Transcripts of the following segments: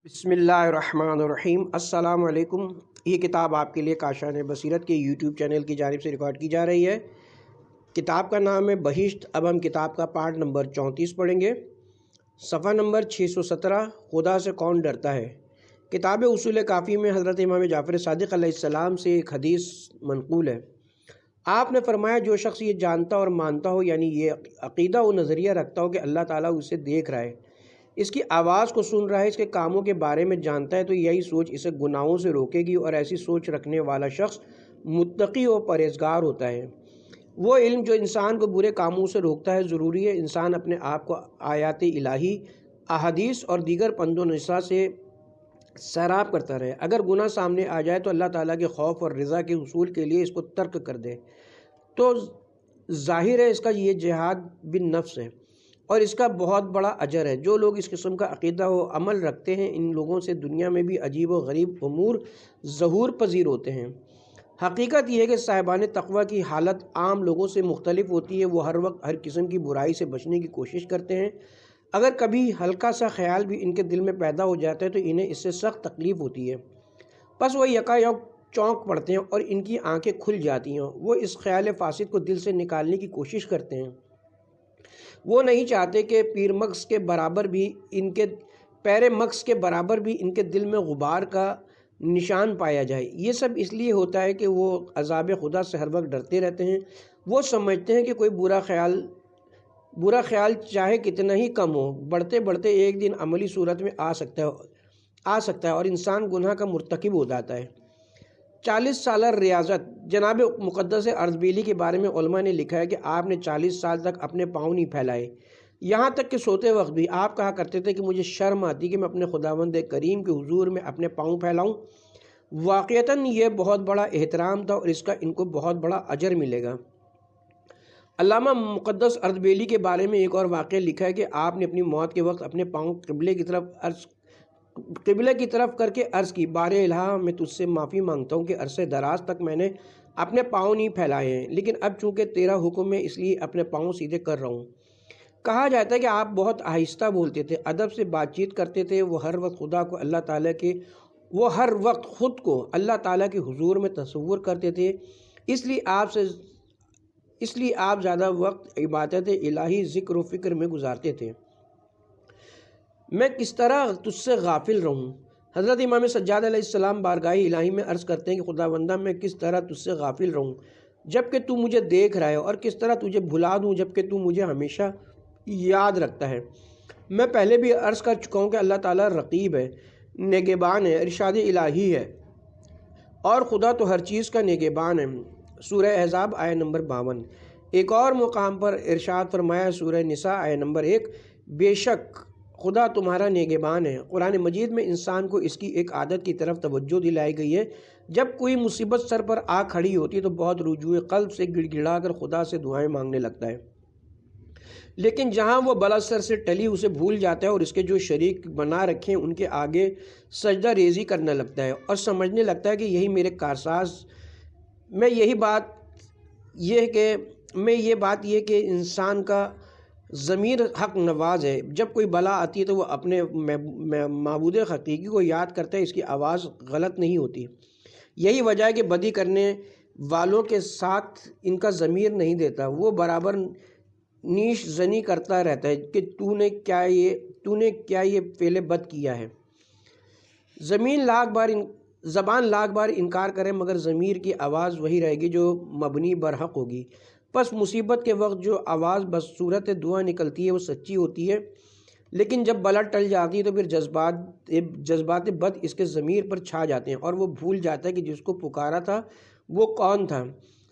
بسم اللہ الرحمن الرحیم۔ السلام علیکم۔ یہ کتاب آپ کے لیے کاشان بصیرت کے یوٹیوب چینل کی جانب سے ریکارڈ کی جا رہی ہے۔ کتاب کا نام ہے بہشت۔ اب ہم کتاب کا پارٹ نمبر 34 پڑھیں گے، صفحہ نمبر 617، خدا سے کون ڈرتا ہے۔ کتاب اصول کافی میں حضرت امام جعفر صادق علیہ السلام سے ایک حدیث منقول ہے۔ آپ نے فرمایا، جو شخص یہ جانتا اور مانتا ہو، یعنی یہ عقیدہ و نظریہ رکھتا ہو کہ اللہ تعالیٰ اسے دیکھ رہا ہے، اس کی آواز کو سن رہا ہے، اس کے کاموں کے بارے میں جانتا ہے، تو یہی سوچ اسے گناہوں سے روکے گی، اور ایسی سوچ رکھنے والا شخص متقی و پرہیزگار ہوتا ہے۔ وہ علم جو انسان کو برے کاموں سے روکتا ہے، ضروری ہے انسان اپنے آپ کو آیات الہی، احادیث اور دیگر پند و نصیحت سے سیراب کرتا رہے۔ اگر گناہ سامنے آ جائے تو اللہ تعالیٰ کے خوف اور رضا کے حصول کے لیے اس کو ترک کر دے، تو ظاہر ہے اس کا یہ جہاد بالنفس ہے، اور اس کا بہت بڑا اجر ہے۔ جو لوگ اس قسم کا عقیدہ و عمل رکھتے ہیں، ان لوگوں سے دنیا میں بھی عجیب و غریب امور ظہور پذیر ہوتے ہیں۔ حقیقت یہ ہے کہ صاحبان تقوی کی حالت عام لوگوں سے مختلف ہوتی ہے۔ وہ ہر وقت ہر قسم کی برائی سے بچنے کی کوشش کرتے ہیں۔ اگر کبھی ہلکا سا خیال بھی ان کے دل میں پیدا ہو جاتا ہے تو انہیں اس سے سخت تکلیف ہوتی ہے، پس وہ یکایک چونک پڑتے ہیں اور ان کی آنکھیں کھل جاتی ہیں۔ وہ اس خیال فاسد کو دل سے نکالنے کی کوشش کرتے ہیں۔ وہ نہیں چاہتے کہ پیر مغز کے برابر بھی ان کے دل میں غبار کا نشان پایا جائے۔ یہ سب اس لیے ہوتا ہے کہ وہ عذاب خدا سے ہر وقت ڈرتے رہتے ہیں۔ وہ سمجھتے ہیں کہ کوئی برا خیال چاہے کتنا ہی کم ہو، بڑھتے بڑھتے ایک دن عملی صورت میں آ سکتا ہے اور انسان گناہ کا مرتکب ہو جاتا ہے۔ 40 سالہ ریاضت۔ جناب مقدس اردبیلی کے بارے میں علماء نے لکھا ہے کہ آپ نے 40 سال تک اپنے پاؤں نہیں پھیلائے، یہاں تک کہ سوتے وقت بھی آپ کہا کرتے تھے کہ مجھے شرم آتی کہ میں اپنے خداوند کریم کے حضور میں اپنے پاؤں پھیلاؤں۔ واقعتاً یہ بہت بڑا احترام تھا اور اس کا ان کو بہت بڑا اجر ملے گا۔ علامہ مقدس اردبیلی کے بارے میں ایک اور واقعہ لکھا ہے کہ آپ نے اپنی موت کے وقت اپنے پاؤں قبلے کی طرف کر کے عرض کی، بار الہ میں تجھ سے معافی مانگتا ہوں کہ عرصے دراز تک میں نے اپنے پاؤں نہیں پھیلائے ہیں، لیکن اب چونکہ تیرا حکم ہے اس لیے اپنے پاؤں سیدھے کر رہا ہوں۔ کہا جاتا ہے کہ آپ بہت آہستہ بولتے تھے، ادب سے بات چیت کرتے تھے۔ وہ ہر وقت خود کو اللہ تعالیٰ کے حضور میں تصور کرتے تھے، اس لیے آپ زیادہ وقت عبادت الہی، ذکر و فکر میں گزارتے تھے۔ میں کس طرح تجھ سے غافل رہوں؟ حضرت امام سجاد علیہ السلام بارگاہ الہی میں عرض کرتے ہیں کہ خداوندہ، میں کس طرح تجھ سے غافل رہوں جب کہ تو مجھے دیکھ رہا ہے، اور کس طرح تجھے بھلا دوں جب کہ تو مجھے ہمیشہ یاد رکھتا ہے۔ میں پہلے بھی عرض کر چکا ہوں کہ اللہ تعالیٰ رقیب ہے، نگہبان ہے، ارشاد الہی ہے، اور خدا تو ہر چیز کا نگہبان ہے۔ سورہ احزاب آیت نمبر 52۔ ایک اور مقام پر ارشاد فرمایا، سورہ نساء آیت نمبر 1، بے شک خدا تمہارا نگہبان ہے۔ قرآن مجید میں انسان کو اس کی ایک عادت کی طرف توجہ دلائی گئی ہے، جب کوئی مصیبت سر پر آ کھڑی ہوتی ہے تو بہت رجوع قلب سے گڑ گڑا کر خدا سے دعائیں مانگنے لگتا ہے، لیکن جہاں وہ بلا سر سے ٹلی اسے بھول جاتا ہے اور اس کے جو شریک بنا رکھے ہیں ان کے آگے سجدہ ریزی کرنے لگتا ہے اور سمجھنے لگتا ہے کہ یہی میرے کارساز۔ یہ بات یہ کہ انسان کا ضمیر حق نواز ہے، جب کوئی بلا آتی ہے تو وہ اپنے معبود حقیقی کو یاد کرتا ہے، اس کی آواز غلط نہیں ہوتی۔ یہی وجہ ہے کہ بدی کرنے والوں کے ساتھ ان کا ضمیر نہیں دیتا، وہ برابر نیش زنی کرتا رہتا ہے کہ تو نے کیا یہ فعل بد کیا ہے۔ زبان لاکھ بار انکار کرے مگر ضمیر کی آواز وہی رہے گی جو مبنی برحق ہوگی۔ پس مصیبت کے وقت جو آواز بصورت دعا نکلتی ہے وہ سچی ہوتی ہے، لیکن جب بلا ٹل جاتی ہے تو پھر جذبات بد اس کے ضمیر پر چھا جاتے ہیں اور وہ بھول جاتا ہے کہ جس کو پکارا تھا وہ کون تھا۔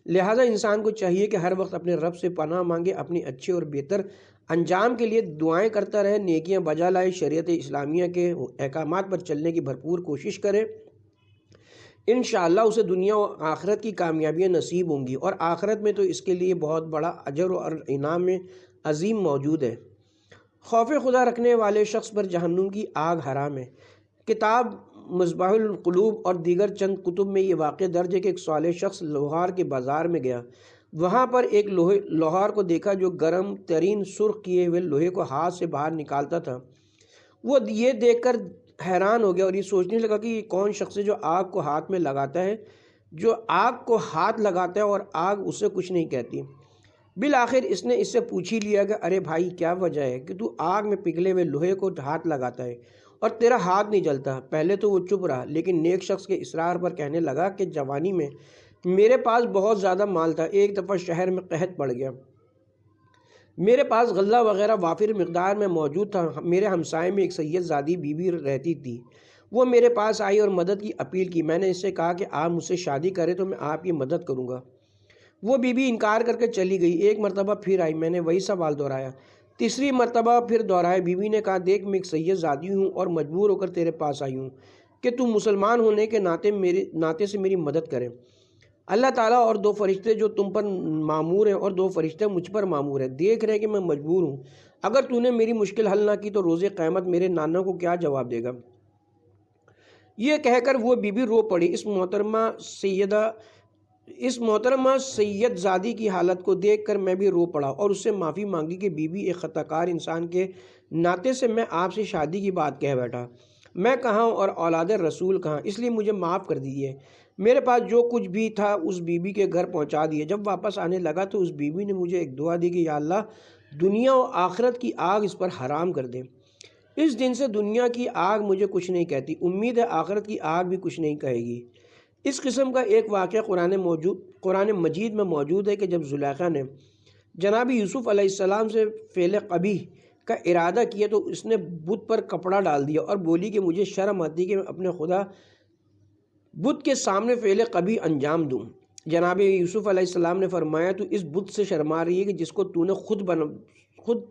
لہٰذا انسان کو چاہیے کہ ہر وقت اپنے رب سے پناہ مانگے، اپنی اچھے اور بہتر انجام کے لیے دعائیں کرتا رہے، نیکیاں بجا لائے، شریعت اسلامیہ کے احکامات پر چلنے کی بھرپور کوشش کرے۔ انشاءاللہ اسے دنیا و آخرت کی کامیابیاں نصیب ہوں گی، اور آخرت میں تو اس کے لیے بہت بڑا اجر اور انعام عظیم موجود ہے۔ خوف خدا رکھنے والے شخص پر جہنم کی آگ حرام ہے۔ کتاب مصباح القلوب اور دیگر چند کتب میں یہ واقعہ درج ہے کہ ایک صالح شخص لوہار کے بازار میں گیا، وہاں پر ایک لوہار کو دیکھا جو گرم ترین سرخ کیے ہوئے لوہے کو ہاتھ سے باہر نکالتا تھا۔ وہ یہ دیکھ کر حیران ہو گیا اور یہ سوچنے لگا کہ یہ کون شخص ہے جو آگ کو ہاتھ میں لگاتا ہے، جو آگ کو ہاتھ لگاتا ہے اور آگ اس سے کچھ نہیں کہتی۔ بالآخر اس نے اس سے پوچھ ہی لیا کہ ارے بھائی کیا وجہ ہے کہ تو آگ میں پگھلے ہوئے لوہے کو ہاتھ لگاتا ہے اور تیرا ہاتھ نہیں جلتا؟ پہلے تو وہ چپ رہا، لیکن نیک شخص کے اصرار پر کہنے لگا کہ جوانی میں میرے پاس بہت زیادہ مال تھا، ایک دفعہ شہر میں قحط پڑ گیا، میرے پاس غلہ وغیرہ وافر مقدار میں موجود تھا۔ میرے ہمسائے میں ایک سید زادی بیوی رہتی تھی، وہ میرے پاس آئی اور مدد کی اپیل کی۔ میں نے اس سے کہا کہ آپ مجھ سے شادی کریں تو میں آپ کی مدد کروں گا۔ وہ بیوی انکار کر کے چلی گئی۔ ایک مرتبہ پھر آئی، میں نے وہی سوال دہرایا۔ تیسری مرتبہ پھر دہرایا۔ بیوی نے کہا دیکھ میں ایک سید زادی ہوں اور مجبور ہو کر تیرے پاس آئی ہوں کہ تو مسلمان ہونے کے ناطے سے میری مدد کرے۔ اللہ تعالیٰ اور دو فرشتے جو تم پر مامور ہیں اور دو فرشتے مجھ پر مامور ہیں دیکھ رہے کہ میں مجبور ہوں، اگر تو نے میری مشکل حل نہ کی تو روز قیامت میرے نانا کو کیا جواب دے گا؟ یہ کہہ کر وہ بیوی رو پڑی۔ اس محترمہ سید زادی کی حالت کو دیکھ کر میں بھی رو پڑا اور اس سے معافی مانگی کہ بیوی ایک خطا کار انسان کے ناطے سے میں آپ سے شادی کی بات کہہ بیٹھا، میں کہاں اور اولاد رسول کہاں، اس لیے مجھے معاف کر دیجیے۔ میرے پاس جو کچھ بھی تھا اس بیوی کے گھر پہنچا دیے۔ جب واپس آنے لگا تو اس بیوی نے مجھے ایک دعا دی کہ یا اللہ دنیا و آخرت کی آگ اس پر حرام کر دے۔ اس دن سے دنیا کی آگ مجھے کچھ نہیں کہتی، امید ہے آخرت کی آگ بھی کچھ نہیں کہے گی۔ اس قسم کا ایک واقعہ قرآن مجید میں موجود ہے کہ جب زلیخا نے جناب یوسف علیہ السلام سے فعل قبیح کا ارادہ کیا تو اس نے بت پر کپڑا ڈال دیا اور بولی کہ مجھے شرم آتی کہ میں اپنے خدا بت کے سامنے فعل قبیح انجام دوں۔ جناب یوسف علیہ السلام نے فرمایا تو اس بت سے شرما رہی ہے کہ جس کو تو نے خود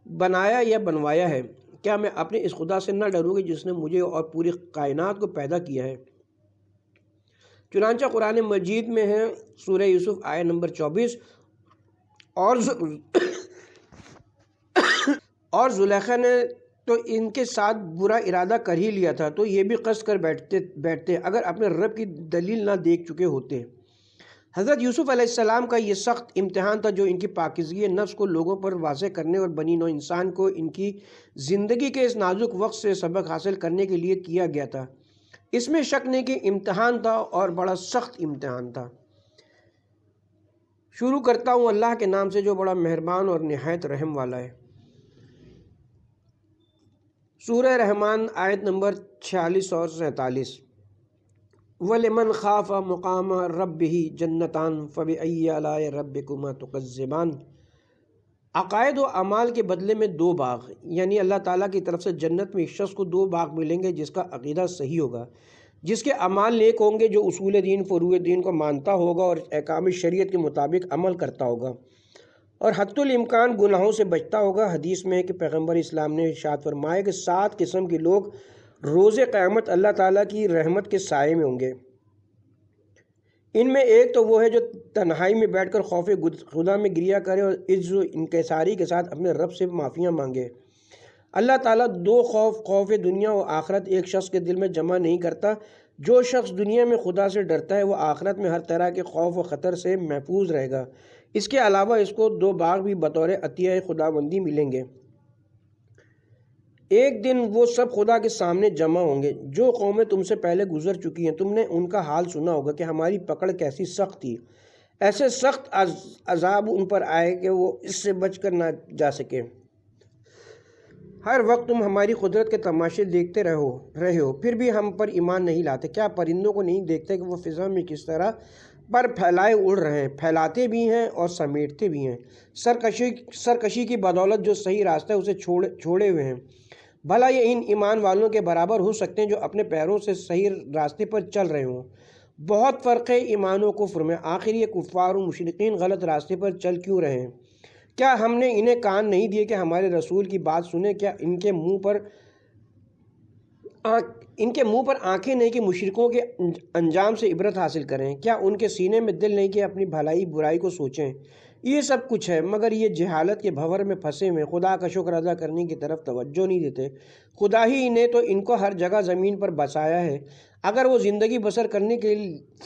بنایا یا بنوایا ہے، کیا میں اپنے اس خدا سے نہ ڈروں گی جس نے مجھے اور پوری کائنات کو پیدا کیا ہے؟ چنانچہ قرآن مجید میں ہے سورہ یوسف آیت نمبر 24 اور زلیخا نے تو ان کے ساتھ برا ارادہ کر ہی لیا تھا تو یہ بھی قصد کر بیٹھتے اگر اپنے رب کی دلیل نہ دیکھ چکے ہوتے۔ حضرت یوسف علیہ السلام کا یہ سخت امتحان تھا جو ان کی پاکیزگی نفس کو لوگوں پر واضح کرنے اور بنی نوع انسان کو ان کی زندگی کے اس نازک وقت سے سبق حاصل کرنے کے لیے کیا گیا تھا۔ اس میں شک نہیں کہ امتحان تھا اور بڑا سخت امتحان تھا۔ شروع کرتا ہوں اللہ کے نام سے جو بڑا مہربان اور نہایت رحم والا ہے۔ سورہ رحمان آیت نمبر 46 اور 47۔ وَلِمَنْ خَافَ مُقَامَ رَبِّهِ جَنَّتَانِ فَبِأَيِّ آلَاءِ رَبِّكُمَا تُكَذِّبَانِ۔ عقائد و اعمال کے بدلے میں دو باغ، یعنی اللہ تعالیٰ کی طرف سے جنت میں ایک شخص کو دو باغ ملیں گے جس کا عقیدہ صحیح ہوگا، جس کے اعمال نیک ہوں گے، جو اصول دین فروع دین کو مانتا ہوگا اور احکام شریعت کے مطابق عمل کرتا ہوگا اور حتی الامکان گناہوں سے بچتا ہوگا۔ حدیث میں ہے کہ پیغمبر اسلام نے ارشاد فرمایا کہ 7 قسم کے لوگ روز قیامت اللہ تعالیٰ کی رحمت کے سائے میں ہوں گے۔ ان میں ایک تو وہ ہے جو تنہائی میں بیٹھ کر خوف خدا میں گریہ کرے اور عجز و انکساری کے ساتھ اپنے رب سے معافیاں مانگے۔ اللہ تعالیٰ دو خوف دنیا و آخرت ایک شخص کے دل میں جمع نہیں کرتا۔ جو شخص دنیا میں خدا سے ڈرتا ہے وہ آخرت میں ہر طرح کے خوف و خطر سے محفوظ رہے گا۔ اس کے علاوہ اس کو 2 باغ بھی بطور عطیہ خداوندی ملیں گے۔ ایک دن وہ سب خدا کے سامنے جمع ہوں گے۔ جو قومیں تم سے پہلے گزر چکی ہیں تم نے ان کا حال سنا ہوگا کہ ہماری پکڑ کیسی سخت تھی، ایسے سخت عذاب ان پر آئے کہ وہ اس سے بچ کر نہ جا سکے۔ ہر وقت تم ہماری قدرت کے تماشے دیکھتے رہے ہو پھر بھی ہم پر ایمان نہیں لاتے۔ کیا پرندوں کو نہیں دیکھتے کہ وہ فضا میں کس طرح پر پھیلائے اڑ رہے ہیں، پھیلاتے بھی ہیں اور سمیٹتے بھی ہیں۔ سرکشی کی بدولت جو صحیح راستہ ہے اسے چھوڑے ہوئے ہیں۔ بھلا یہ ان ایمان والوں کے برابر ہو سکتے ہیں جو اپنے پیروں سے صحیح راستے پر چل رہے ہوں؟ بہت فرق ہے ایمان و کفر میں۔ آخر یہ کفار و مشرکین غلط راستے پر چل کیوں رہے ہیں؟ کیا ہم نے انہیں کان نہیں دیے کہ ہمارے رسول کی بات سنیں؟ کیا ان کے منہ پر آنکھیں نہیں کہ مشرکوں کے انجام سے عبرت حاصل کریں؟ کیا ان کے سینے میں دل نہیں کہ اپنی بھلائی برائی کو سوچیں؟ یہ سب کچھ ہے مگر یہ جہالت کے بھنور میں پھنسے ہوئے خدا کا شکر ادا کرنے کی طرف توجہ نہیں دیتے۔ خدا ہی نے تو ان کو ہر جگہ زمین پر بسایا ہے۔ اگر وہ زندگی بسر کرنے کے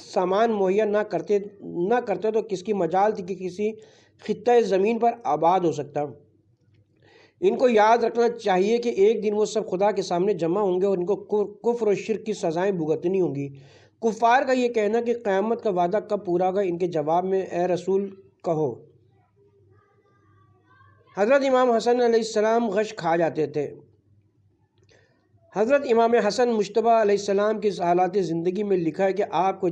سامان مہیا نہ کرتے تو کس کی مجال تھی کہ کسی خطہ زمین پر آباد ہو سکتا۔ ان کو یاد رکھنا چاہیے کہ ایک دن وہ سب خدا کے سامنے جمع ہوں گے اور ان کو کفر و شرک کی سزائیں بھگتنی ہوں گی۔ کفار کا یہ کہنا کہ قیامت کا وعدہ کب پورا ہوگا، ان کے جواب میں اے رسول کہو، حضرت امام حسن علیہ السلام غش کھا جاتے تھے۔ حضرت امام حسن مجتبی علیہ السلام کی حالات زندگی میں لکھا ہے کہ آپ کو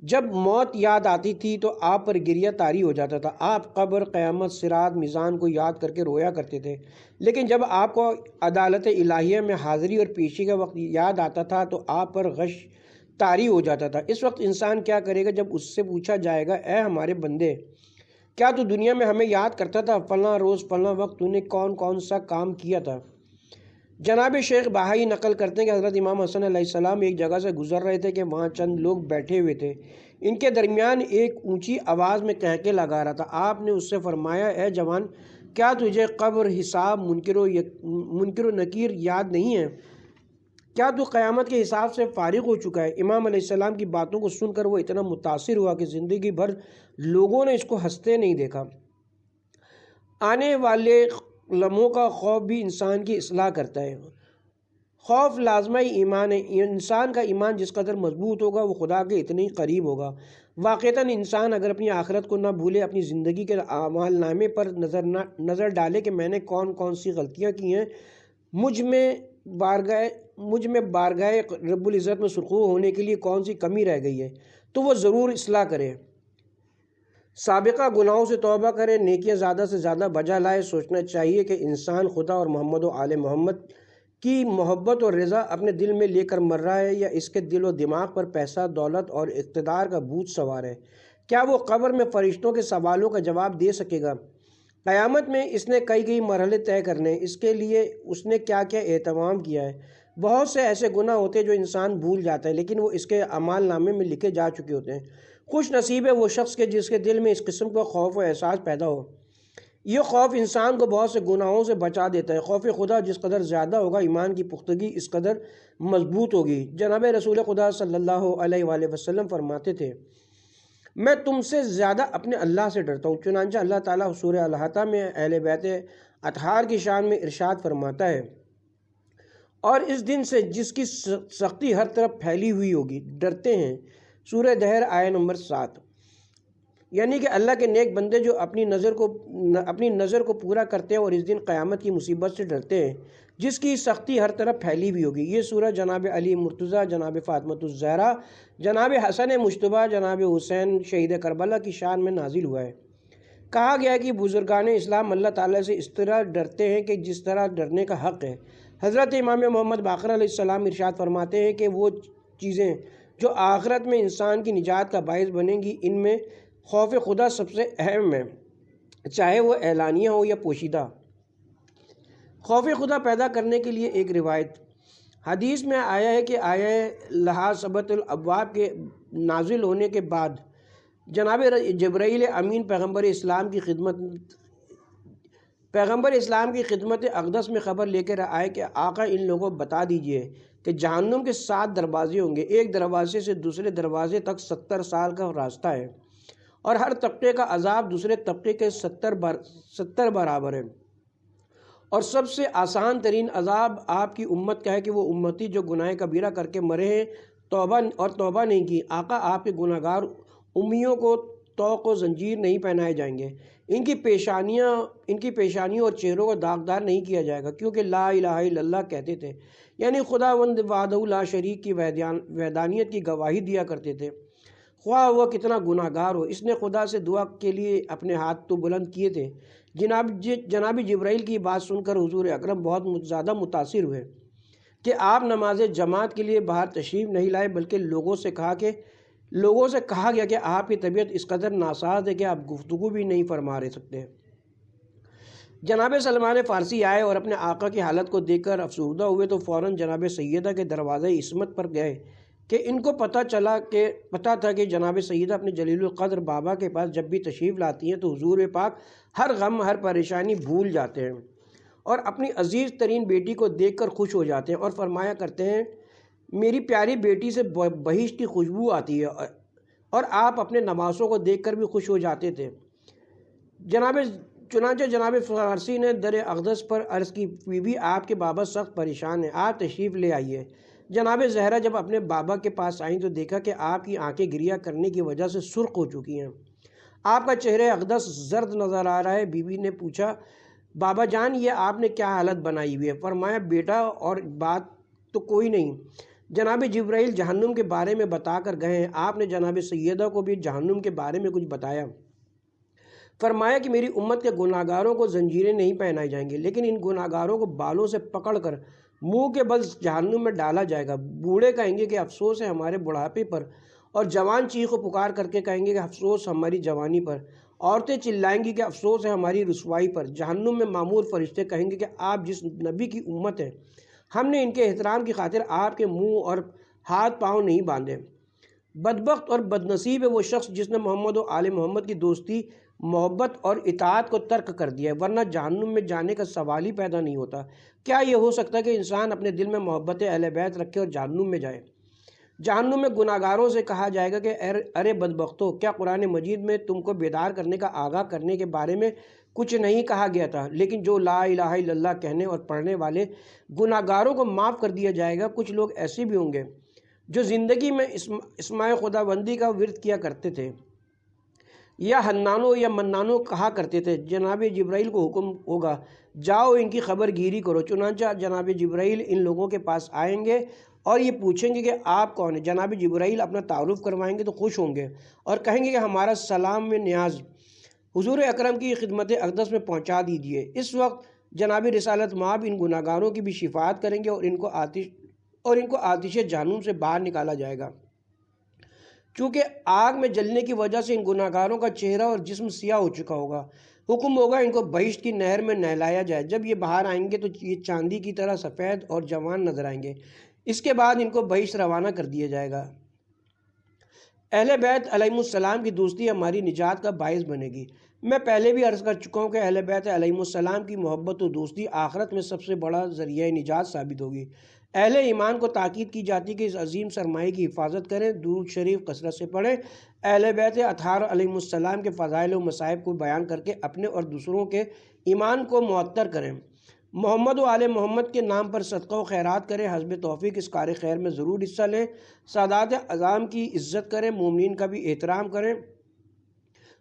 جب موت یاد آتی تھی تو آپ پر گریہ طاری ہو جاتا تھا۔ آپ قبر، قیامت، صراط، میزان کو یاد کر کے رویا کرتے تھے، لیکن جب آپ کو عدالت الہیہ میں حاضری اور پیشی کا وقت یاد آتا تھا تو آپ پر غش طاری ہو جاتا تھا۔ اس وقت انسان کیا کرے گا جب اس سے پوچھا جائے گا، اے ہمارے بندے، کیا تو دنیا میں ہمیں یاد کرتا تھا؟ فلاں روز فلاں وقت تو نے کون کون سا کام کیا تھا؟ جناب شیخ بہائی نقل کرتے ہیں کہ حضرت امام حسن علیہ السلام ایک جگہ سے گزر رہے تھے کہ وہاں چند لوگ بیٹھے ہوئے تھے۔ ان کے درمیان ایک اونچی آواز میں کہکے لگا رہا تھا۔ آپ نے اس سے فرمایا، اے جوان، کیا تجھے قبر، حساب، منکر و نکیر یاد نہیں ہے؟ کیا تو قیامت کے حساب سے فارغ ہو چکا ہے؟ امام علیہ السلام کی باتوں کو سن کر وہ اتنا متاثر ہوا کہ زندگی بھر لوگوں نے اس کو ہنستے نہیں دیکھا۔ آنے والے لمحوں کا خوف بھی انسان کی اصلاح کرتا ہے۔ خوف لازمہ ایمان ہے۔ انسان کا ایمان جس قدر مضبوط ہوگا وہ خدا کے اتنے ہی قریب ہوگا۔ واقعتاً انسان اگر اپنی آخرت کو نہ بھولے، اپنی زندگی کے اعمال نامے پر نظر ڈالے کہ میں نے کون کون سی غلطیاں کی ہیں، مجھ میں بارگاہ رب العزت میں سرخرو ہونے کے لیے کون سی کمی رہ گئی ہے، تو وہ ضرور اصلاح کرے، سابقہ گناہوں سے توبہ کرے، نیکیاں زیادہ سے زیادہ بجا لائے۔ سوچنا چاہیے کہ انسان خدا اور محمد و آل محمد کی محبت اور رضا اپنے دل میں لے کر مر رہا ہے، یا اس کے دل و دماغ پر پیسہ، دولت اور اقتدار کا بھوت سوار ہے۔ کیا وہ قبر میں فرشتوں کے سوالوں کا جواب دے سکے گا؟ قیامت میں اس نے کئی مرحلے طے کرنے، اس کے لیے اس نے کیا کیا اہتمام کیا ہے۔ بہت سے ایسے گناہ ہوتے ہیں جو انسان بھول جاتا ہے، لیکن وہ اس کے اعمال نامے میں لکھے جا چکے ہوتے ہیں۔ خوش نصیب ہے وہ شخص کے جس کے دل میں اس قسم کا خوف و احساس پیدا ہو۔ یہ خوف انسان کو بہت سے گناہوں سے بچا دیتا ہے۔ خوف خدا جس قدر زیادہ ہوگا، ایمان کی پختگی اس قدر مضبوط ہوگی۔ جناب رسول خدا صلی اللہ علیہ وآلہ وسلم فرماتے تھے، میں تم سے زیادہ اپنے اللہ سے ڈرتا ہوں۔ چنانچہ اللہ تعالیٰ سورہ الحاقہ میں اہل بیت اطہار کی شان میں ارشاد فرماتا ہے، اور اس دن سے جس کی سختی ہر طرف پھیلی ہوئی ہوگی، ڈرتے ہیں۔ سورہ دہر آیہ نمبر 7۔ یعنی کہ اللہ کے نیک بندے جو اپنی نظر کو پورا کرتے ہیں اور اس دن قیامت کی مصیبت سے ڈرتے ہیں جس کی سختی ہر طرف پھیلی ہوئی ہوگی۔ یہ سورہ جناب علی مرتضیٰ، جناب فاطمۃ الزہرا، جناب حسن مجتبیٰ، جناب حسین شہید کربلا کی شان میں نازل ہوا ہے۔ کہا گیا ہے کہ بزرگان اسلام اللہ تعالیٰ سے اس طرح ڈرتے ہیں کہ جس طرح ڈرنے کا حق ہے۔ حضرت امام محمد باقر علیہ السلام ارشاد فرماتے ہیں کہ وہ چیزیں جو آخرت میں انسان کی نجات کا باعث بنیں گی، ان میں خوف خدا سب سے اہم ہے، چاہے وہ اعلانیہ ہو یا پوشیدہ۔ خوف خدا پیدا کرنے کے لیے ایک روایت حدیث میں آیا ہے کہ آیہ لہا سبت الابواب کے نازل ہونے کے بعد جناب جبرائیل امین پیغمبر اسلام کی خدمت اقدس میں خبر لے کر آئے کہ آقا ان لوگوں کو بتا دیجئے کہ جہنم کے 7 دروازے ہوں گے، ایک دروازے سے دوسرے دروازے تک 70 سال کا راستہ ہے، اور ہر طبقے کا عذاب دوسرے طبقے کے 70 برابر ہے، اور سب سے آسان ترین عذاب آپ کی امت کا ہے کہ وہ امتی جو گناہ کبیرہ کر کے مرے ہیں توبہ نہیں کی، آقا آپ کے گناہ گار امیوں کو توق و زنجیر نہیں پہنائے جائیں گے، ان کی پیشانیوں اور چہروں کو داغدار نہیں کیا جائے گا، کیونکہ لا الہ الا اللہ کہتے تھے، یعنی خداوند وحدہ لا شریک کی وحدانیت کی گواہی دیا کرتے تھے، خواہ وہ کتنا گناہ گار ہو۔ اس نے خدا سے دعا کے لیے اپنے ہاتھ تو بلند کیے تھے۔ جناب جبرائیل کی بات سن کر حضور اکرم بہت زیادہ متاثر ہوئے کہ آپ نماز جماعت کے لیے باہر تشریف نہیں لائے، بلکہ لوگوں سے کہا گیا کہ آپ کی طبیعت اس قدر ناساز ہے کہ آپ گفتگو بھی نہیں فرما رہ سکتے۔ جناب سلمان فارسی آئے اور اپنے آقا کی حالت کو دیکھ کر افسردہ ہوئے تو فوراً جناب سیدہ کے دروازے عصمت پر گئے کہ ان کو پتہ تھا کہ جناب سیدہ اپنے جلیل القدر بابا کے پاس جب بھی تشریف لاتی ہیں تو حضور پاک ہر غم ہر پریشانی بھول جاتے ہیں اور اپنی عزیز ترین بیٹی کو دیکھ کر خوش ہو جاتے ہیں اور فرمایا کرتے ہیں، میری پیاری بیٹی سے بہشت کی خوشبو آتی ہے، اور آپ اپنے نواسوں کو دیکھ کر بھی خوش ہو جاتے تھے۔ چنانچہ جناب فارسی نے در اقدس پر عرض کی، بی آپ کے بابا سخت پریشان ہیں، آپ تشریف لے آئیے۔ جناب زہرا جب اپنے بابا کے پاس آئیں تو دیکھا کہ آپ کی آنکھیں گریا کرنے کی وجہ سے سرخ ہو چکی ہیں، آپ کا چہرہ اقدس زرد نظر آ رہا ہے۔ بی نے پوچھا، بابا جان یہ آپ نے کیا حالت بنائی ہوئی ہے؟ فرمایا، بیٹا اور بات تو کوئی نہیں، جناب جبرائیل جہنم کے بارے میں بتا کر گئے ہیں، آپ نے جناب سیدہ کو بھی جہنم کے بارے میں کچھ بتایا۔ فرمایا کہ میری امت کے گناہ گاروں کو زنجیریں نہیں پہنائی جائیں گی، لیکن ان گناہ گاروں کو بالوں سے پکڑ کر منہ کے بل جہنم میں ڈالا جائے گا۔ بوڑھے کہیں گے کہ افسوس ہے ہمارے بڑھاپے پر، اور جوان چیخ و پکار کر کے کہیں گے کہ افسوس ہماری جوانی پر۔ عورتیں چلائیں گی کہ افسوس ہے ہماری رسوائی پر۔ جہنم میں معمور فرشتے کہیں گے کہ آپ جس نبی کی امت ہیں، ہم نے ان کے احترام کی خاطر آپ کے منہ اور ہاتھ پاؤں نہیں باندھے۔ بدبخت اور بدنصیب ہے وہ شخص جس نے محمد و آل محمد کی دوستی، محبت اور اطاعت کو ترک کر دیا ہے، ورنہ جہنم میں جانے کا سوال ہی پیدا نہیں ہوتا۔ کیا یہ ہو سکتا ہے کہ انسان اپنے دل میں محبت اہل بیت رکھے اور جہنم میں جائے؟ جہنم میں گناہ گاروں سے کہا جائے گا کہ ارے بدبختو، کیا قرآن مجید میں تم کو بیدار کرنے کا آگاہ کرنے کے بارے میں کچھ نہیں کہا گیا تھا؟ لیکن جو لا الہ الا اللہ کہنے اور پڑھنے والے گناہ گاروں کو معاف کر دیا جائے گا۔ کچھ لوگ ایسے بھی ہوں گے جو زندگی میں اسماء خدا بندی کا ورد کیا کرتے تھے، یا حنانو یا منانو کہا کرتے تھے۔ جناب جبرائیل کو حکم ہوگا، جاؤ ان کی خبر گیری کرو۔ چنانچہ جناب جبرائیل ان لوگوں کے پاس آئیں گے اور یہ پوچھیں گے کہ آپ کون ہیں؟ جناب جبرائیل اپنا تعارف کروائیں گے تو خوش ہوں گے اور کہیں گے کہ ہمارا سلام میں نیاز حضور اکرم کی خدمت اقدس میں پہنچا دیجیے۔ اس وقت جناب رسالت مآب ان گناہ گاروں کی بھی شفاعت کریں گے اور ان کو آتش جہنم سے باہر نکالا جائے گا۔ چونکہ آگ میں جلنے کی وجہ سے ان گناہ گاروں کا چہرہ اور جسم سیاہ ہو چکا ہوگا، حکم ہوگا ان کو بہشت کی نہر میں نہلایا جائے۔ جب یہ باہر آئیں گے تو یہ چاندی کی طرح سفید اور جوان نظر آئیں گے۔ اس کے بعد ان کو بہشت روانہ کر دیا جائے گا۔ اہل بیت علیہ السلام کی دوستی ہماری نجات کا باعث بنے گی۔ میں پہلے بھی عرض کر چکا ہوں کہ اہل بیت علیہ السلام کی محبت و دوستی آخرت میں سب سے بڑا ذریعہ نجات ثابت ہوگی۔ اہل ایمان کو تاکید کی جاتی کہ اس عظیم سرمایہ کی حفاظت کریں، درود شریف کثرت سے پڑھیں، اہل بیت اطہار علیہ السلام کے فضائل و مصائب کو بیان کر کے اپنے اور دوسروں کے ایمان کو معطر کریں، محمد و آل محمد کے نام پر صدقہ و خیرات کریں، حسب توفیق اس کار خیر میں ضرور حصہ لیں، سادات اعظام کی عزت کریں، مومنین کا بھی احترام کریں۔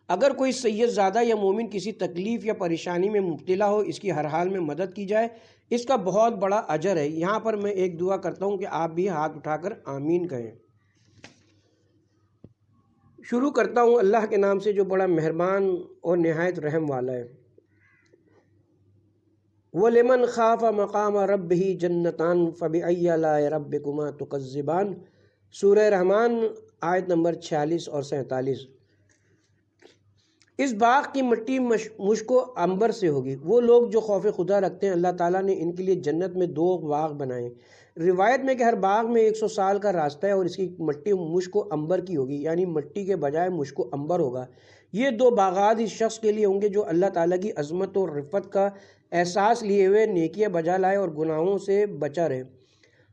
اگر کوئی سید زادہ یا مومن کسی تکلیف یا پریشانی میں مبتلا ہو، اس کی ہر حال میں مدد کی جائے، اس کا بہت بڑا اجر ہے۔ یہاں پر میں ایک دعا کرتا ہوں کہ آپ بھی ہاتھ اٹھا کر آمین کہیں۔ شروع کرتا ہوں اللہ کے نام سے جو بڑا مہربان اور نہایت رحم والا ہے۔ وَلِمَنْ خَافَ مَقَامَ رَبِّهِ جَنَّتَانِ فَبِأَيِّ آلَاءِ رَبِّكُمَا تُكَذِّبَانِ۔ سورہ رحمان آیت نمبر 46 اور 47۔ اس باغ کی مٹی مشک و عنبر سے ہوگی۔ وہ لوگ جو خوف خدا رکھتے ہیں، اللہ تعالیٰ نے ان کے لیے جنت میں 2 باغ بنائے۔ روایت میں کہ ہر باغ میں 100 سال کا راستہ ہے اور اس کی مٹی مشک و عنبر کی ہوگی، یعنی مٹی کے بجائے مشک و عنبر ہوگا۔ یہ 2 باغات اس شخص کے لیے ہوں گے جو اللہ تعالیٰ کی عظمت و رفعت کا احساس لیے ہوئے نیکیاں بجا لائے اور گناہوں سے بچا رہے۔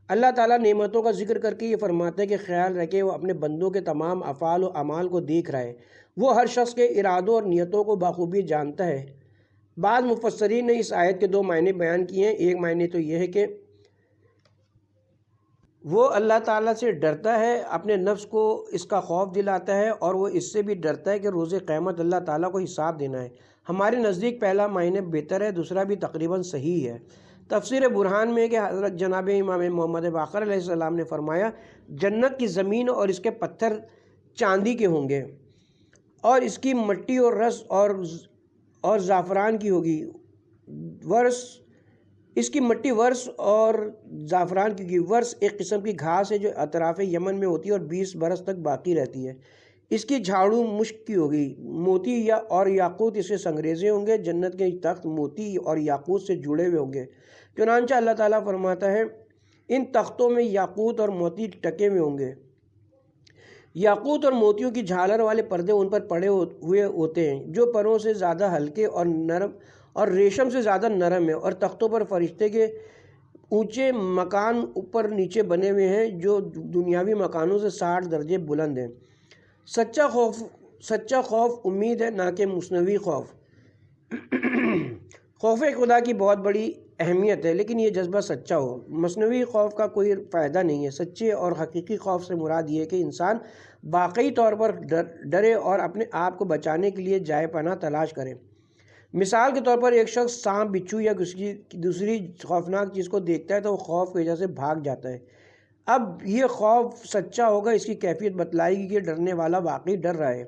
اللہ تعالیٰ نعمتوں کا ذکر کر کے یہ فرماتا ہے کہ خیال رکھے وہ اپنے بندوں کے تمام افعال و اعمال کو دیکھ رہا ہے، وہ ہر شخص کے ارادوں اور نیتوں کو بخوبی جانتا ہے۔ بعض مفسرین نے اس آیت کے 2 معنی بیان کیے ہیں۔ ایک معنی تو یہ ہے کہ وہ اللہ تعالیٰ سے ڈرتا ہے، اپنے نفس کو اس کا خوف دلاتا ہے، اور وہ اس سے بھی ڈرتا ہے کہ روز قیامت اللہ تعالیٰ کو حساب دینا ہے۔ ہمارے نزدیک پہلا معنی بہتر ہے، دوسرا بھی تقریباً صحیح ہے۔ تفسیر برہان میں کہ حضرت جناب امام محمد باقر علیہ السلام نے فرمایا، جنت کی زمین اور اس کے پتھر چاندی کے ہوں گے اور اس کی مٹی اور رس اور زعفران کی ہوگی۔ اس کی مٹی ورس اور زعفران کی ہوگی۔ ورس ایک قسم کی گھاس ہے جو اطراف یمن میں ہوتی ہے اور 20 برس تک باقی رہتی ہے۔ اس کی جھاڑو مشک کی ہوگی۔ موتی اور یاقوت اس سے سنگریزے ہوں گے۔ جنت کے تخت موتی اور یاقوت سے جڑے ہوئے ہوں گے۔ چنانچہ اللہ تعالیٰ فرماتا ہے، ان تختوں میں یاقوت اور موتی ٹکے ہوئے ہوں گے۔ یاقوت اور موتیوں کی جھالر والے پردے ان پر پڑے ہوئے ہوتے ہیں جو پروں سے زیادہ ہلکے اور نرم اور ریشم سے زیادہ نرم ہیں، اور تختوں پر فرشتے کے اونچے مکان اوپر نیچے بنے ہوئے ہیں جو دنیاوی مکانوں سے 60 درجے بلند ہیں۔ سچا خوف امید ہے، نہ کہ مصنوعی خوف۔ خوف خدا کی بہت بڑی اہمیت ہے، لیکن یہ جذبہ سچا ہو۔ مصنوعی خوف کا کوئی فائدہ نہیں ہے۔ سچے اور حقیقی خوف سے مراد یہ ہے کہ انسان واقعی طور پر ڈرے اور اپنے آپ کو بچانے کے لیے جائے پناہ تلاش کرے۔ مثال کے طور پر ایک شخص سانپ، بچھو یا دوسری خوفناک چیز کو دیکھتا ہے تو وہ خوف کی وجہ سے بھاگ جاتا ہے۔ اب یہ خوف سچا ہوگا، اس کی کیفیت بتلائے گی کہ ڈرنے والا واقعی ڈر رہا ہے۔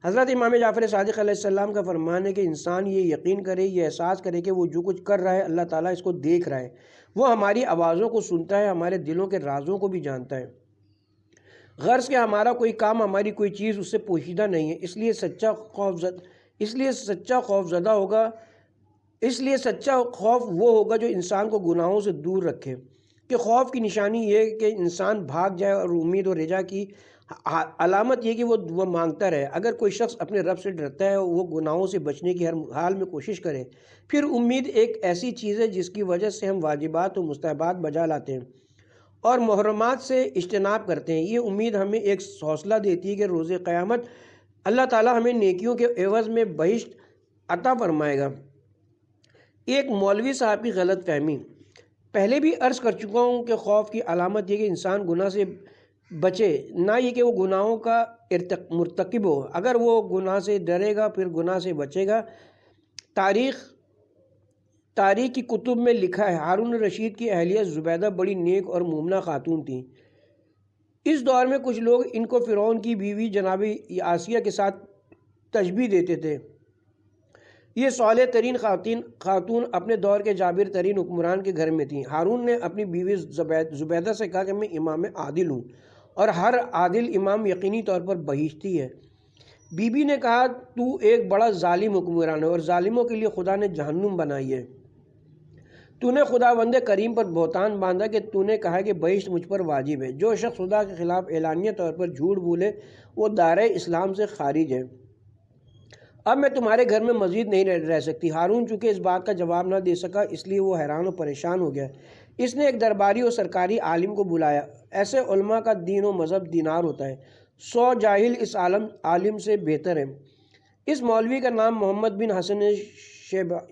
حضرت امام جعفر صادق علیہ السلام کا فرمان ہے کہ انسان یہ یقین کرے، یہ احساس کرے کہ وہ جو کچھ کر رہا ہے اللہ تعالیٰ اس کو دیکھ رہا ہے، وہ ہماری آوازوں کو سنتا ہے، ہمارے دلوں کے رازوں کو بھی جانتا ہے۔ غرض کہ ہمارا کوئی کام، ہماری کوئی چیز اس سے پوشیدہ نہیں ہے۔ اس لیے سچا خوف وہ ہوگا جو انسان کو گناہوں سے دور رکھے۔ کہ خوف کی نشانی یہ ہے کہ انسان بھاگ جائے، اور امید اور رجا کی علامت یہ کہ وہ مانگتا رہے۔ اگر کوئی شخص اپنے رب سے ڈرتا ہے، وہ گناہوں سے بچنے کی ہر حال میں کوشش کرے۔ پھر امید ایک ایسی چیز ہے جس کی وجہ سے ہم واجبات و مستحبات بجا لاتے ہیں اور محرمات سے اجتناب کرتے ہیں۔ یہ امید ہمیں ایک حوصلہ دیتی ہے کہ روز قیامت اللہ تعالیٰ ہمیں نیکیوں کے عوض میں بہشت عطا فرمائے گا۔ ایک مولوی صاحب کی غلط فہمی۔ پہلے بھی عرض کر چکا ہوں کہ خوف کی علامت یہ کہ انسان گناہ سے بچے، نہ یہ کہ وہ گناہوں کا مرتکب ہو۔ اگر وہ گناہ سے ڈرے گا پھر گناہ سے بچے گا۔ تاریخ کی کتب میں لکھا ہے ہارون رشید کی اہلیہ زبیدہ بڑی نیک اور مومنہ خاتون تھیں۔ اس دور میں کچھ لوگ ان کو فرعون کی بیوی جناب آسیہ کے ساتھ تشبیہ دیتے تھے۔ یہ صالح ترین خاتون اپنے دور کے جابر ترین حکمران کے گھر میں تھیں۔ ہارون نے اپنی بیوی زبیدہ سے کہا کہ میں امام عادل ہوں اور ہر عادل امام یقینی طور پر بہشتی ہے۔ بی بی نے کہا تو ایک بڑا ظالم حکمران ہے اور ظالموں کے لیے خدا نے جہنم بنائی ہے۔ تو نے خداوند کریم پر بہتان باندھا کہ تو نے کہا کہ بہشت مجھ پر واجب ہے۔ جو شخص خدا کے خلاف اعلانیہ طور پر جھوٹ بولے وہ دائرہ اسلام سے خارج ہے۔ اب میں تمہارے گھر میں مزید نہیں رہ سکتی۔ ہارون چونکہ اس بات کا جواب نہ دے سکا اس لیے وہ حیران و پریشان ہو گیا۔ اس نے ایک درباری اور سرکاری عالم کو بلایا۔ ایسے علماء کا دین و مذہب دینار ہوتا ہے، 100 جاہل اس عالم سے بہتر ہے۔ اس مولوی کا نام محمد بن حسن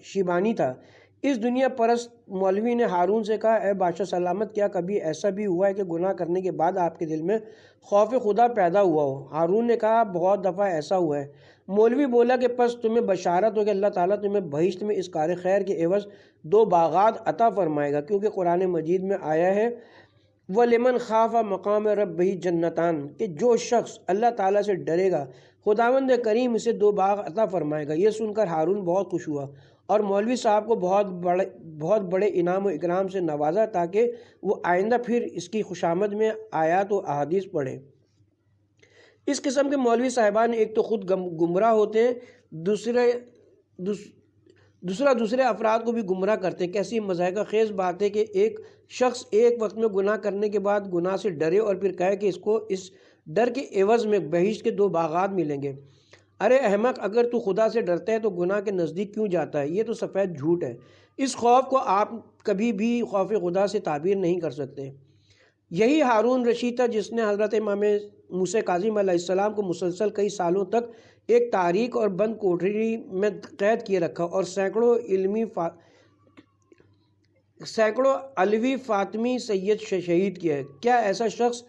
شیبانی تھا۔ اس دنیا پرست مولوی نے ہارون سے کہا اے بادشاہ سلامت، کیا کبھی ایسا بھی ہوا ہے کہ گناہ کرنے کے بعد آپ کے دل میں خوف خدا پیدا ہوا ہو؟ ہارون نے کہا بہت دفعہ ایسا ہوا ہے۔ مولوی بولا کہ پس تمہیں بشارت ہو کہ اللہ تعالیٰ تمہیں بہشت میں اس کار خیر کے عوض 2 باغات عطا فرمائے گا، کیونکہ قرآن مجید میں آیا ہے وَلِمَنْ خَافَ مَقَامَ رَبِّهِ جَنَّتَانِ، کہ جو شخص اللہ تعالیٰ سے ڈرے گا خداوند کریم اسے 2 باغ عطا فرمائے گا۔ یہ سن کر ہارون بہت خوش ہوا اور مولوی صاحب کو بہت بڑے انعام و اکرام سے نوازا تاکہ وہ آئندہ پھر اس کی خوشامد میں آیات و احادیث پڑھے۔ اس قسم کے مولوی صاحبان ایک تو خود گمراہ ہوتے ہیں، دوسرے افراد کو بھی گمراہ کرتے ہیں۔ کیسی مضحکہ خیز بات ہے کہ ایک شخص ایک وقت میں گناہ کرنے کے بعد گناہ سے ڈرے اور پھر کہے کہ اس کو اس ڈر کے عوض میں بہشت کے 2 باغات ملیں گے۔ ارے احمق، اگر تو خدا سے ڈرتا ہے تو گناہ کے نزدیک کیوں جاتا ہے؟ یہ تو سفید جھوٹ ہے۔ اس خوف کو آپ کبھی بھی خوف خدا سے تعبیر نہیں کر سکتے۔ یہی ہارون رشید تھا جس نے حضرت امام موسیٰ کاظم علیہ السلام کو مسلسل کئی سالوں تک ایک تاریک اور بند کوٹری میں قید کیے رکھا اور سینکڑوں علوی فاطمی سید شہید کیا ہے۔ کیا ایسا شخص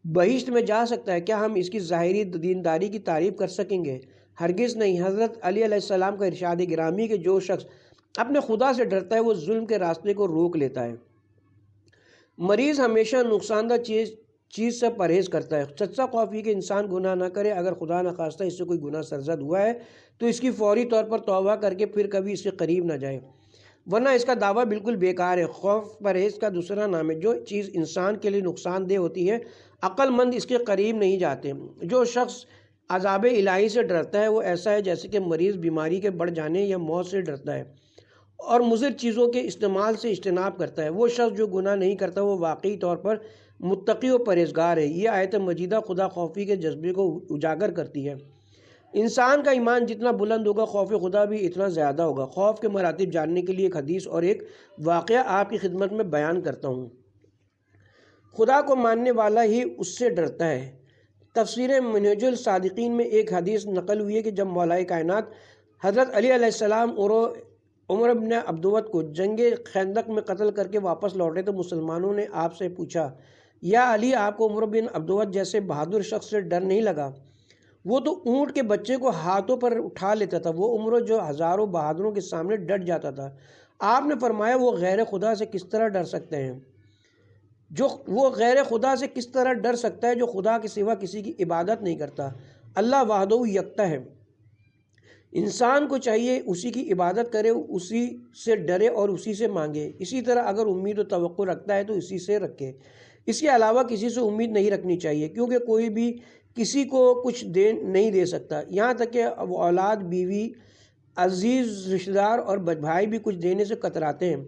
بہشت میں جا سکتا ہے؟ کیا ہم اس کی ظاہری دینداری کی تعریف کر سکیں گے؟ ہرگز نہیں۔ حضرت علی علیہ السلام کا ارشاد گرامی کہ جو شخص اپنے خدا سے ڈرتا ہے وہ ظلم کے راستے کو روک لیتا ہے۔ مریض ہمیشہ نقصان دہ چیز سے پرہیز کرتا ہے۔ سچا خوف یہ کہ انسان گناہ نہ کرے۔ اگر خدا نخواستہ اس سے کوئی گناہ سرزد ہوا ہے تو اس کی فوری طور پر توبہ کر کے پھر کبھی اس سے قریب نہ جائے، ورنہ اس کا دعویٰ بالکل بیکار ہے۔ خوف پرہیز کا دوسرا نام ہے۔ جو چیز انسان کے لیے نقصان دہ ہوتی ہے عقل مند اس کے قریب نہیں جاتے۔ جو شخص عذاب الہی سے ڈرتا ہے وہ ایسا ہے جیسے کہ مریض بیماری کے بڑھ جانے یا موت سے ڈرتا ہے اور مضر چیزوں کے استعمال سے اجتناب کرتا ہے۔ وہ شخص جو گناہ نہیں کرتا وہ واقعی طور پر متقی و پرہیزگار ہے۔ یہ آیت مجیدہ خدا خوفی کے جذبے کو اجاگر کرتی ہے۔ انسان کا ایمان جتنا بلند ہوگا خوف خدا بھی اتنا زیادہ ہوگا۔ خوف کے مراتب جاننے کے لیے ایک حدیث اور ایک واقعہ آپ کی خدمت میں بیان کرتا ہوں۔ خدا کو ماننے والا ہی اس سے ڈرتا ہے۔ تفسیر منہج الصادقین میں ایک حدیث نقل ہوئی ہے کہ جب مولا کائنات حضرت علی علیہ السلام اور عمر بن عبدود کو جنگ خندق میں قتل کر کے واپس لوٹے تو مسلمانوں نے آپ سے پوچھا، یا علی، آپ کو عمر بن عبدود جیسے بہادر شخص سے ڈر نہیں لگا؟ وہ تو اونٹ کے بچے کو ہاتھوں پر اٹھا لیتا تھا، وہ عمر جو ہزاروں بہادروں کے سامنے ڈٹ جاتا تھا۔ آپ نے فرمایا، وہ غیر خدا سے کس طرح ڈر سکتے ہیں؟ وہ غیر خدا سے کس طرح ڈر سکتا ہے جو خدا کے سوا کسی کی عبادت نہیں کرتا؟ اللہ وحدہ یکتا ہے، انسان کو چاہیے اسی کی عبادت کرے، اسی سے ڈرے اور اسی سے مانگے۔ اسی طرح اگر امید و توقع رکھتا ہے تو اسی سے رکھے، اس کے علاوہ کسی سے امید نہیں رکھنی چاہیے، کیونکہ کوئی بھی کسی کو کچھ نہیں دے سکتا، یہاں تک کہ اولاد، بیوی، عزیز رشتہ دار اور بھائی بھی کچھ دینے سے کتراتے ہیں۔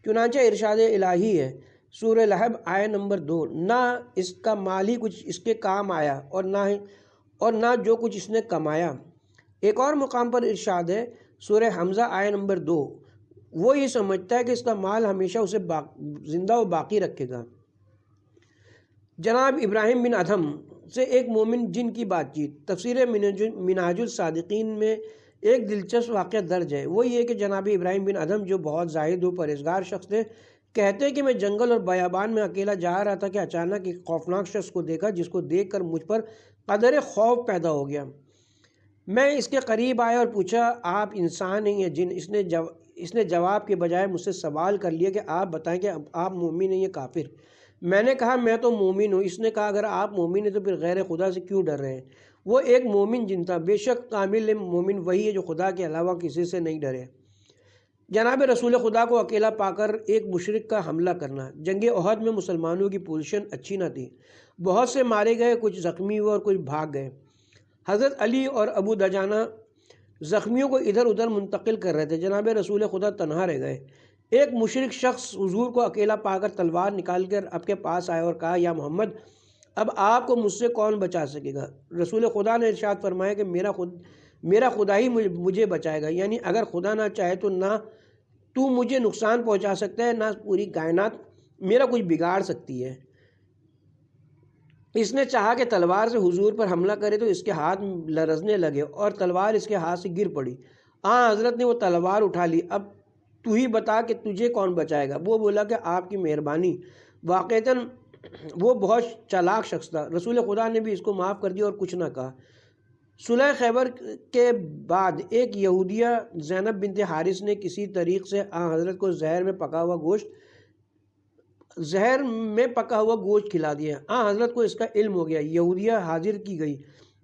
چنانچہ ارشاد الہی ہے سورہ لہب آیہ نمبر 2، نہ اس کا مال ہی کچھ اس کے کام آیا اور نہ جو کچھ اس نے کمایا۔ ایک اور مقام پر ارشاد ہے سورہ حمزہ آیہ نمبر 2، وہ یہ سمجھتا ہے کہ اس کا مال ہمیشہ اسے زندہ و باقی رکھے گا۔ جناب ابراہیم بن ادھم سے ایک مومن جن کی بات چیت۔ تفسیر منہاج الصادقین میں ایک دلچسپ واقعہ درج ہے، وہ یہ کہ جناب ابراہیم بن ادھم جو بہت زاہد و پرہیزگار شخص تھے، کہتے ہیں کہ میں جنگل اور بیابان میں اکیلا جا رہا تھا کہ اچانک ایک خوفناک شخص کو دیکھا، جس کو دیکھ کر مجھ پر قدر خوف پیدا ہو گیا۔ میں اس کے قریب آیا اور پوچھا، آپ انسان ہیں یا جن؟ اس نے جواب کے بجائے مجھ سے سوال کر لیا کہ آپ بتائیں کہ آپ مومن ہیں یا کافر؟ میں نے کہا میں تو مومن ہوں۔ اس نے کہا اگر آپ مومن ہیں تو پھر غیر خدا سے کیوں ڈر رہے ہیں؟ وہ ایک مومن جن تھا، بے شک کامل مومن وہی ہے جو خدا کے علاوہ کسی سے نہیں ڈرے۔ جناب رسول خدا کو اکیلا پا کر ایک مشرک کا حملہ کرنا۔ جنگ احد میں مسلمانوں کی پوزیشن اچھی نہ تھی، بہت سے مارے گئے، کچھ زخمی ہوئے اور کچھ بھاگ گئے۔ حضرت علی اور ابو دجانہ زخمیوں کو ادھر ادھر منتقل کر رہے تھے، جناب رسول خدا تنہا رہ گئے۔ ایک مشرک شخص حضور کو اکیلا پا کر تلوار نکال کر آپ کے پاس آیا اور کہا، یا محمد، اب آپ کو مجھ سے کون بچا سکے گا؟ رسول خدا نے ارشاد فرمایا کہ میرا خدا ہی مجھے بچائے گا، یعنی اگر خدا نہ چاہے تو نہ تو مجھے نقصان پہنچا سکتا ہے، نہ پوری کائنات میرا کچھ بگاڑ سکتی ہے۔ اس نے چاہا کہ تلوار سے حضور پر حملہ کرے تو اس کے ہاتھ لرزنے لگے اور تلوار اس کے ہاتھ سے گر پڑی۔ حضرت نے وہ تلوار اٹھا لی، اب تو ہی بتا کہ تجھے کون بچائے گا؟ وہ بولا کہ آپ کی مہربانی۔ واقعتاً وہ بہت چالاک شخص تھا، رسول خدا نے بھی اس کو معاف کر دیا اور کچھ نہ کہا۔ صلح خیبر کے بعد ایک یہودیہ زینب بنت حارث نے کسی طریق سے حضرت کو زہر میں پکا ہوا گوشت کھلا دیا۔ حضرت کو اس کا علم ہو گیا، یہودیہ حاضر کی گئی۔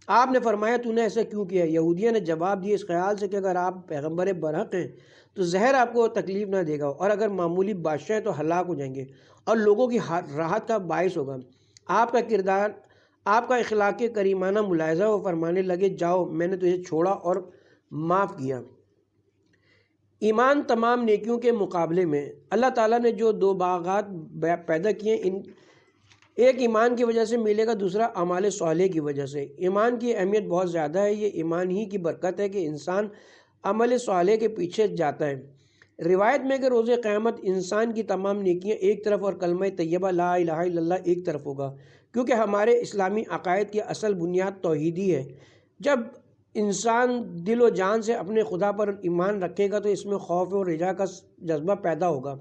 آپ نے فرمایا تو نے ایسا کیوں کیا؟ یہودیہ نے جواب دیا، اس خیال سے کہ اگر آپ پیغمبر برحق ہیں تو زہر آپ کو تکلیف نہ دے گا، اور اگر معمولی بادشاہ ہیں تو ہلاک ہو جائیں گے اور لوگوں کی راحت کا باعث ہوگا۔ آپ کا اخلاق کریمانہ ملاحظہ وہ فرمانے لگے، جاؤ میں نے تجھے چھوڑا اور معاف کیا۔ ایمان تمام نیکیوں کے مقابلے میں اللہ تعالیٰ نے جو دو باغات پیدا کیے، ایک ایمان کی وجہ سے ملے گا، دوسرا اعمال صالح کی وجہ سے۔ ایمان کی اہمیت بہت زیادہ ہے، یہ ایمان ہی کی برکت ہے کہ انسان عمل صالح کے پیچھے جاتا ہے۔ روایت میں کہ روز قیامت انسان کی تمام نیکیاں ایک طرف اور کلمہ طیبہ لا الہ الا اللہ ایک طرف ہوگا، کیونکہ ہمارے اسلامی عقائد کی اصل بنیاد توحیدی ہے۔ جب انسان دل و جان سے اپنے خدا پر ایمان رکھے گا تو اس میں خوف و رجا کا جذبہ پیدا ہوگا۔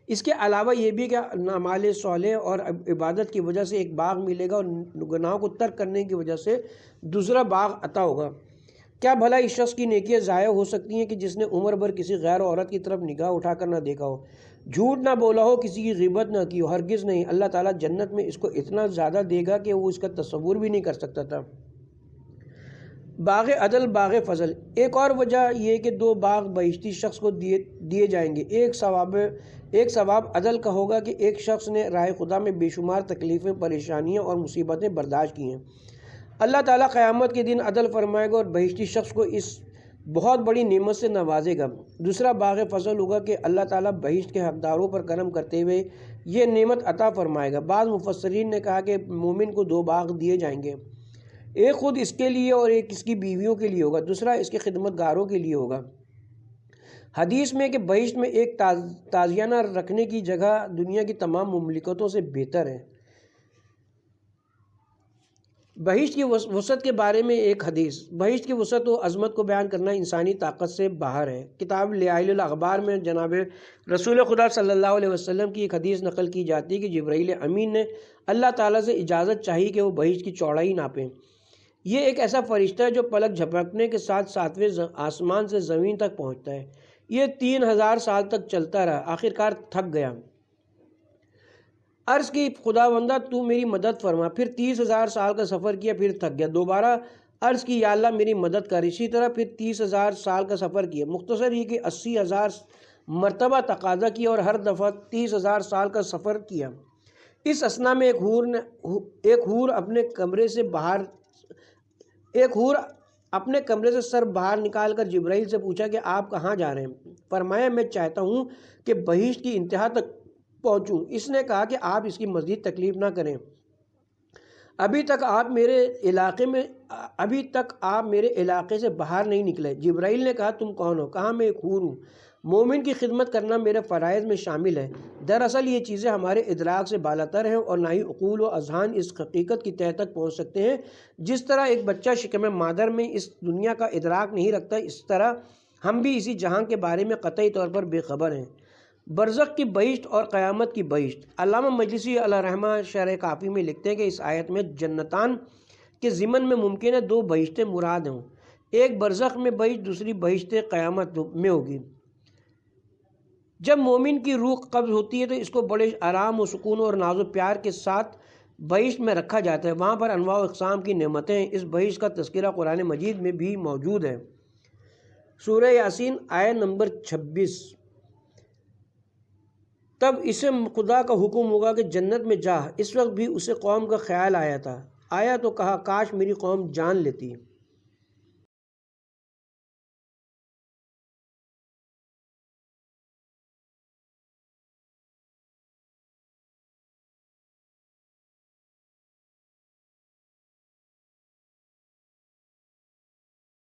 اس کے علاوہ یہ بھی کہ اعمال صالح اور عبادت کی وجہ سے ایک باغ ملے گا اور گناہوں کو ترک کرنے کی وجہ سے دوسرا باغ عطا ہوگا۔ کیا بھلا اس شخص کی نیکیاں ضائع ہو سکتی ہیں کہ جس نے عمر بھر کسی غیر عورت کی طرف نگاہ اٹھا کر نہ دیکھا ہو، جھوٹ نہ بولا ہو، کسی کی غیبت نہ کی ہو؟ ہرگز نہیں، اللہ تعالیٰ جنت میں اس کو اتنا زیادہ دے گا کہ وہ اس کا تصور بھی نہیں کر سکتا تھا۔ باغ عدل، باغ فضل۔ ایک اور وجہ یہ کہ دو باغ بہشتی شخص کو دیے جائیں گے۔ ایک ثواب عدل کا ہوگا کہ ایک شخص نے راہ خدا میں بے شمار تکلیفیں، پریشانیاں اور مصیبتیں برداشت کی ہیں، اللہ تعالیٰ قیامت کے دن عدل فرمائے گا اور بہشتی شخص کو اس بہت بڑی نعمت سے نوازے گا۔ دوسرا باغ فضل ہوگا کہ اللہ تعالیٰ بہشت کے حقداروں پر کرم کرتے ہوئے یہ نعمت عطا فرمائے گا۔ بعض مفسرین نے کہا کہ مومن کو دو باغ دیے جائیں گے، ایک خود اس کے لیے اور ایک اس کی بیویوں کے لیے ہوگا، دوسرا اس کے خدمت گاروں کے لیے ہوگا۔ حدیث میں کہ بہشت میں ایک تازیانہ رکھنے کی جگہ دنیا کی تمام مملکتوں سے بہتر ہے۔ بہشت کی وسعت کے بارے میں ایک حدیث۔ بہشت کی وسعت و عظمت کو بیان کرنا انسانی طاقت سے باہر ہے۔ کتاب لعائل الاخبار میں جناب رسول خدا صلی اللہ علیہ وسلم کی ایک حدیث نقل کی جاتی ہے کہ جبرائیل امین نے اللہ تعالیٰ سے اجازت چاہی کہ وہ بہشت کی چوڑائی ناپیں۔ یہ ایک ایسا فرشتہ ہے جو پلک جھپکنے کے ساتھ ساتویں آسمان سے زمین تک پہنچتا ہے۔ یہ 3000 سال تک چلتا رہا، آخرکار تھک گیا۔ عرض کی خداوندہ تو میری مدد فرما، پھر 30,000 سال کا سفر کیا، پھر تھک گیا، دوبارہ عرض کی یا اللہ میری مدد کر، اسی طرح پھر 30,000 سال کا سفر کیا، مختصر یہ کہ 80,000 مرتبہ تقاضا کیا اور ہر دفعہ 30,000 سال کا سفر کیا۔ اس اثنا میں ایک حور اپنے کمرے سے سر باہر نکال کر جبرائیل سے پوچھا کہ آپ کہاں جا رہے ہیں؟ فرمایا میں چاہتا ہوں کہ بہشت کی انتہا تک پہنچوں۔ اس نے کہا کہ آپ اس کی مزید تکلیف نہ کریں، ابھی تک آپ میرے علاقے سے باہر نہیں نکلے۔ جبرائیل نے کہا تم کون ہو؟ کہا میں ایک حور ہوں، مومن کی خدمت کرنا میرے فرائض میں شامل ہے۔ دراصل یہ چیزیں ہمارے ادراک سے بالاتر ہیں اور نہ ہی عقول و اذہان اس حقیقت کی تہہ تک پہنچ سکتے ہیں۔ جس طرح ایک بچہ شکم مادر میں اس دنیا کا ادراک نہیں رکھتا، اس طرح ہم بھی اسی جہاں کے بارے میں قطعی طور پر بے خبر ہیں۔ برزخ کی بہشت اور قیامت کی بہشت۔ علامہ مجلسی علیہ رحمہ شرح کافی میں لکھتے ہیں کہ اس آیت میں جنتان کے ضمن میں ممکن ہے 2 بہشتیں مراد ہوں، ایک برزخ میں بہشت، دوسری بہشت قیامت میں ہوگی۔ جب مومن کی روح قبض ہوتی ہے تو اس کو بڑے آرام و سکون اور ناز و پیار کے ساتھ بہشت میں رکھا جاتا ہے، وہاں پر انواع و اقسام کی نعمتیں ہیں۔ اس بہشت کا تذکرہ قرآن مجید میں بھی موجود ہے۔ سورہ یاسین آیت نمبر 26۔ تب اسے خدا کا حکم ہوگا کہ جنت میں جا، اس وقت بھی اسے قوم کا خیال آیا تو کہا کاش میری قوم جان لیتی۔